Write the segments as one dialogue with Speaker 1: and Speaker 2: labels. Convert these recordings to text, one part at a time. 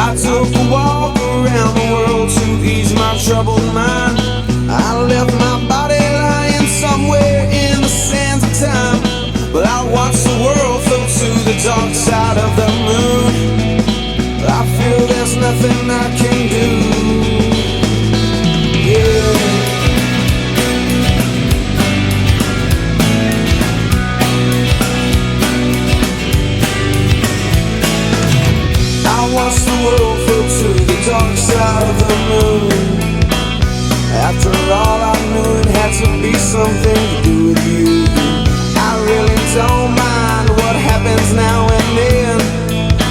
Speaker 1: I took a walk around the world to ease my troubled mind. I left my body lying somewhere in the sands of time, but I watched the world float to the dark side of the moon. I feel there's nothing I can do. Yeah. I watched the world float to the dark side of the moon. After all, I knew it had to be something to do with you. I really don't mind what happens now and then,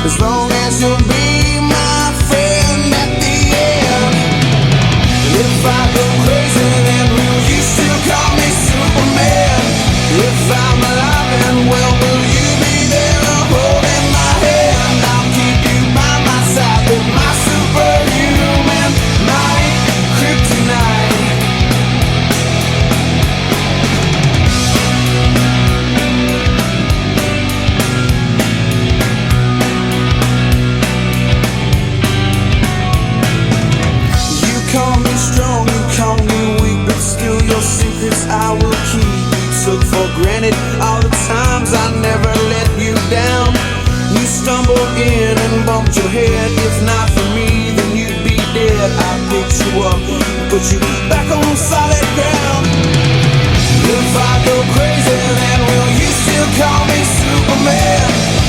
Speaker 1: as long as you'll be my friend at the end. And if I go crazy, then will you still call me Superman? If I'm alive and well, will you be there holding my hand? I'll keep you by my side with my superhuman might, kryptonite. You call me strong, you call me weak, but still your secrets I will keep. You took for granted all the times I never let you down. You stumbled in and bumped your head. If not for me, then you'd be dead. I picked you up, put you back on solid ground. If I go crazy, then will you still call me Superman?